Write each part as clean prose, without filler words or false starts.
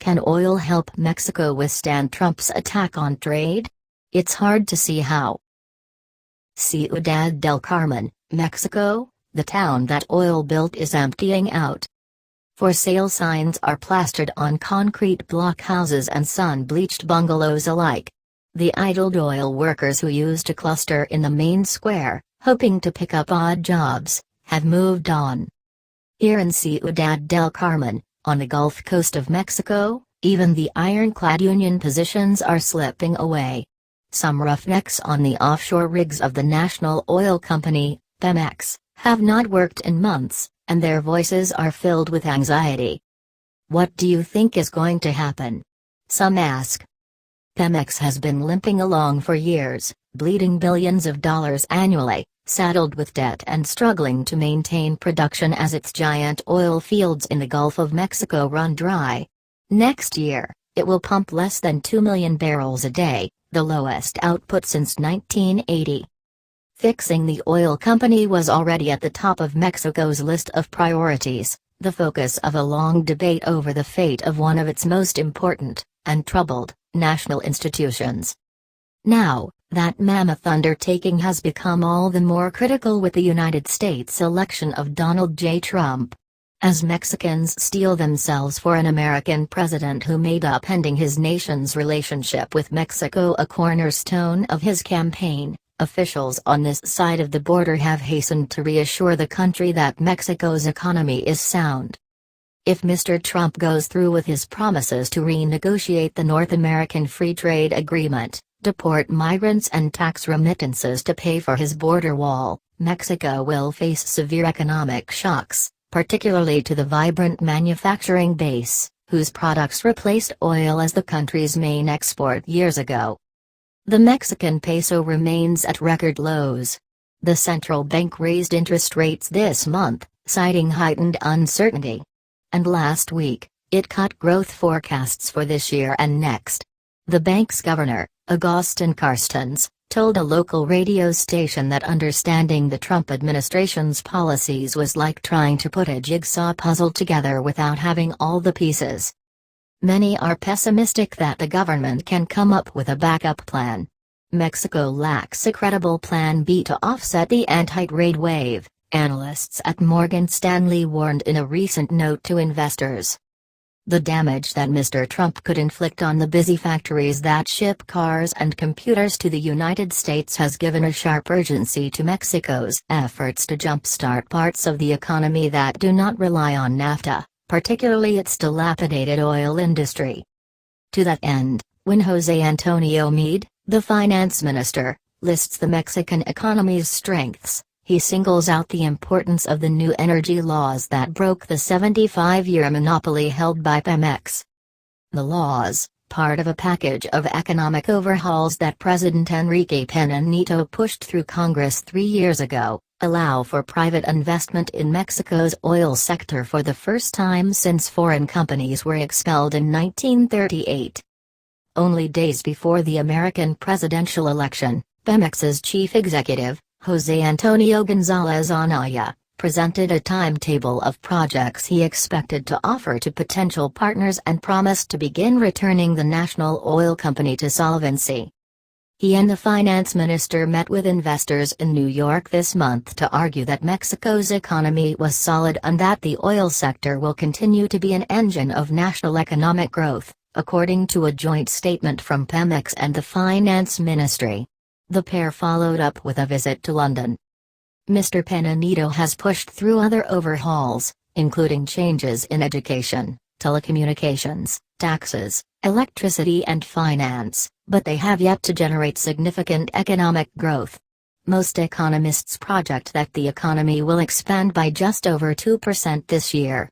Can oil help Mexico withstand Trump's attack on trade? It's hard to see how. Ciudad del Carmen, Mexico, the town that oil built is emptying out. For sale signs are plastered on concrete block houses and sun-bleached bungalows alike. The idled oil workers who used to cluster in the main square, hoping to pick up odd jobs, have moved on. Here in Ciudad del Carmen, on the Gulf Coast of Mexico, even the ironclad union positions are slipping away. Some roughnecks on the offshore rigs of the national oil company, Pemex, have not worked in months, and their voices are filled with anxiety. What do you think is going to happen? Some ask. Pemex has been limping along for years, bleeding billions of dollars annually, saddled with debt and struggling to maintain production as its giant oil fields in the Gulf of Mexico run dry. Next year, it will pump less than 2 million barrels a day, the lowest output since 1980. Fixing the oil company was already at the top of Mexico's list of priorities, the focus of a long debate over the fate of one of its most important, and troubled, national institutions. Now, that mammoth undertaking has become all the more critical with the United States election of Donald J. Trump. As Mexicans steel themselves for an American president who made upending his nation's relationship with Mexico a cornerstone of his campaign, officials on this side of the border have hastened to reassure the country that Mexico's economy is sound. If Mr. Trump goes through with his promises to renegotiate the North American Free Trade Agreement, deport migrants and tax remittances to pay for his border wall, Mexico will face severe economic shocks, particularly to the vibrant manufacturing base, whose products replaced oil as the country's main export years ago. The Mexican peso remains at record lows. The central bank raised interest rates this month, citing heightened uncertainty. And last week, it cut growth forecasts for this year and next. The bank's governor, Agustín Carstens, told a local radio station that understanding the Trump administration's policies was like trying to put a jigsaw puzzle together without having all the pieces. Many are pessimistic that the government can come up with a backup plan. Mexico lacks a credible plan B to offset the anti-trade wave, analysts at Morgan Stanley warned in a recent note to investors. The damage that Mr. Trump could inflict on the busy factories that ship cars and computers to the United States has given a sharp urgency to Mexico's efforts to jumpstart parts of the economy that do not rely on NAFTA, particularly its dilapidated oil industry. To that end, when José Antonio Meade, the finance minister, lists the Mexican economy's strengths, he singles out the importance of the new energy laws that broke the 75-year monopoly held by Pemex. The laws, part of a package of economic overhauls that President Enrique Peña Nieto pushed through Congress 3 years ago, allow for private investment in Mexico's oil sector for the first time since foreign companies were expelled in 1938. Only days before the American presidential election, Pemex's chief executive, José Antonio González Anaya, presented a timetable of projects he expected to offer to potential partners and promised to begin returning the national oil company to solvency. He and the finance minister met with investors in New York this month to argue that Mexico's economy was solid and that the oil sector will continue to be an engine of national economic growth, according to a joint statement from Pemex and the finance ministry. The pair followed up with a visit to London. Mr. Peña Nieto has pushed through other overhauls, including changes in education, telecommunications, taxes, electricity and finance, but they have yet to generate significant economic growth. Most economists project that the economy will expand by just over 2% this year.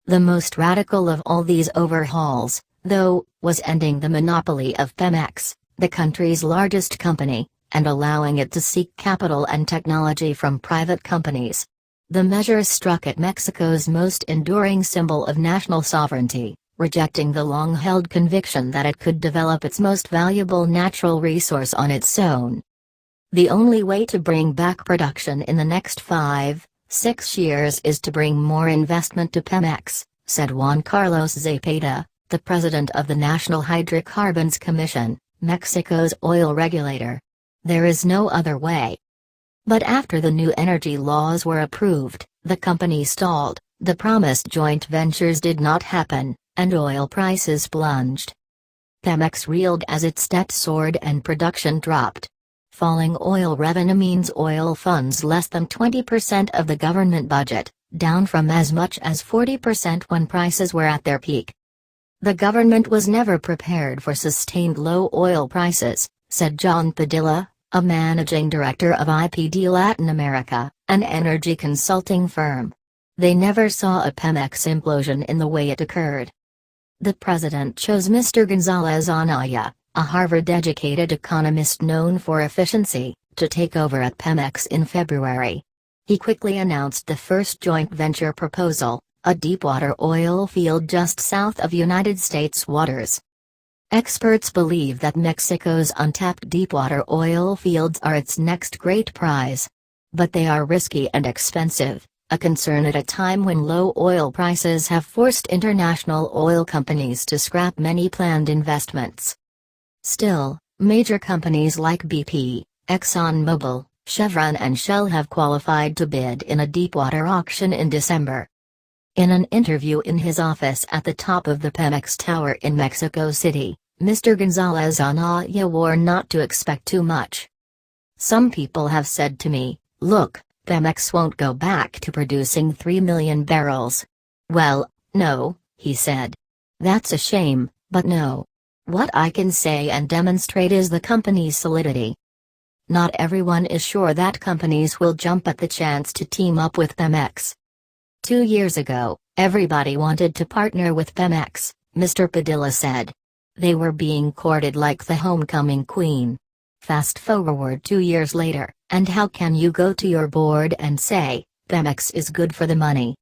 The most radical of all these overhauls, though, was ending the monopoly of Pemex, the country's largest company, and allowing it to seek capital and technology from private companies. The measure struck at Mexico's most enduring symbol of national sovereignty, rejecting the long-held conviction that it could develop its most valuable natural resource on its own. The only way to bring back production in the next 5-6 years is to bring more investment to Pemex, said Juan Carlos Zepeda, the president of the National Hydrocarbons Commission, Mexico's oil regulator. There is no other way. But after the new energy laws were approved, the company stalled, the promised joint ventures did not happen, and oil prices plunged. Pemex reeled as its debt soared and production dropped. Falling oil revenue means oil funds less than 20% of the government budget, down from as much as 40% when prices were at their peak. The government was never prepared for sustained low oil prices, said John Padilla, a managing director of IPD Latin America, an energy consulting firm. They never saw a Pemex implosion in the way it occurred. The president chose Mr. González Anaya, a Harvard-educated economist known for efficiency, to take over at Pemex in February. He quickly announced the first joint venture proposal, a deepwater oil field just south of United States waters. Experts believe that Mexico's untapped deepwater oil fields are its next great prize. But they are risky and expensive, a concern at a time when low oil prices have forced international oil companies to scrap many planned investments. Still, major companies like BP, ExxonMobil, Chevron and Shell have qualified to bid in a deepwater auction in December. In an interview in his office at the top of the Pemex Tower in Mexico City, Mr. González Anaya warned not to expect too much. Some people have said to me, "Look, Pemex won't go back to producing 3 million barrels." Well, no, he said. That's a shame, but no. What I can say and demonstrate is the company's solidity. Not everyone is sure that companies will jump at the chance to team up with Pemex. 2 years ago, everybody wanted to partner with Pemex, Mr. Padilla said. They were being courted like the homecoming queen. Fast forward 2 years later, and how can you go to your board and say, Pemex is good for the money?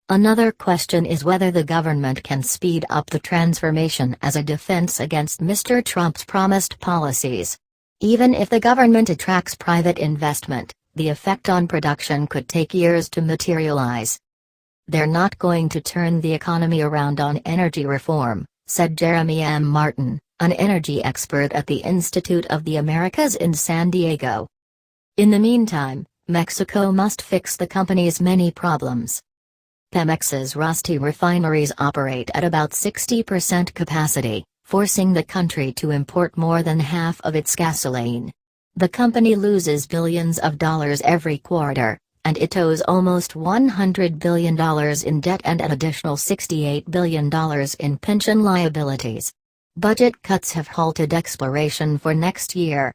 Another question is whether the government can speed up the transformation as a defense against Mr. Trump's promised policies. Even if the government attracts private investment, the effect on production could take years to materialize. They're not going to turn the economy around on energy reform, said Jeremy M. Martin, an energy expert at the Institute of the Americas in San Diego. In the meantime, Mexico must fix the company's many problems. Pemex's rusty refineries operate at about 60% capacity, forcing the country to import more than half of its gasoline. The company loses billions of dollars every quarter, and it owes almost $100 billion in debt and an additional $68 billion in pension liabilities. Budget cuts have halted exploration for next year.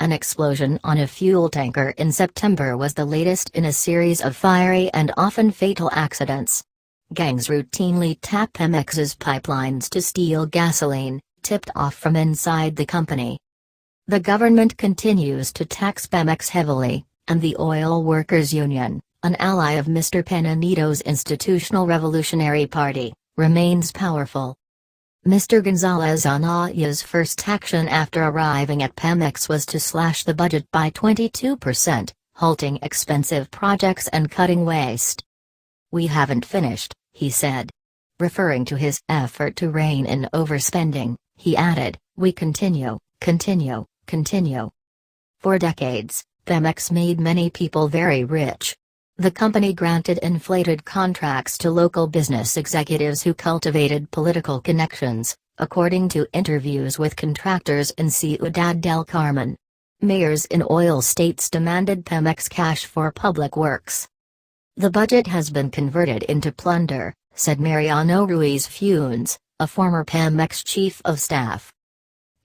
An explosion on a fuel tanker in September was the latest in a series of fiery and often fatal accidents. Gangs routinely tap Pemex's pipelines to steal gasoline, tipped off from inside the company. The government continues to tax Pemex heavily, and the Oil Workers Union, an ally of Mr. Peña Nieto's Institutional Revolutionary Party, remains powerful. Mr. González Anaya's first action after arriving at Pemex was to slash the budget by 22%, halting expensive projects and cutting waste. "We haven't finished," he said. Referring to his effort to rein in overspending, he added, "We continue. For decades, Pemex made many people very rich. The company granted inflated contracts to local business executives who cultivated political connections, according to interviews with contractors in Ciudad del Carmen. Mayors in oil states demanded Pemex cash for public works. The budget has been converted into plunder," said Mariano Ruiz Funes, a former Pemex chief of staff.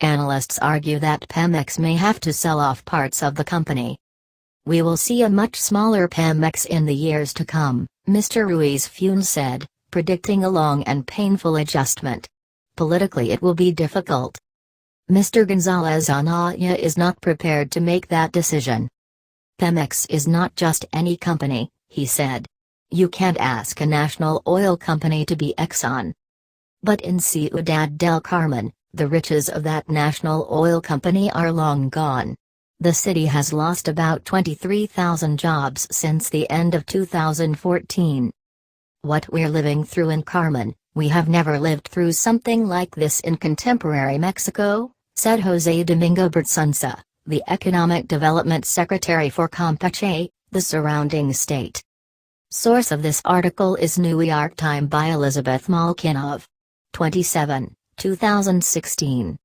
Analysts argue that Pemex may have to sell off parts of the company. "We will see a much smaller Pemex in the years to come," Mr. Ruiz Funes said, predicting a long and painful adjustment. "Politically it will be difficult." Mr. González Anaya is not prepared to make that decision. "Pemex is not just any company," he said. "You can't ask a national oil company to be Exxon." But in Ciudad del Carmen, the riches of that national oil company are long gone. The city has lost about 23,000 jobs since the end of 2014. What we're living through in Carmen, "We have never lived through something like this in contemporary Mexico," said José Domingo Bertsunza, the Economic Development Secretary for Campeche, the surrounding state. Source of this article is New York Times by Elizabeth Malkinov. 27, 2016.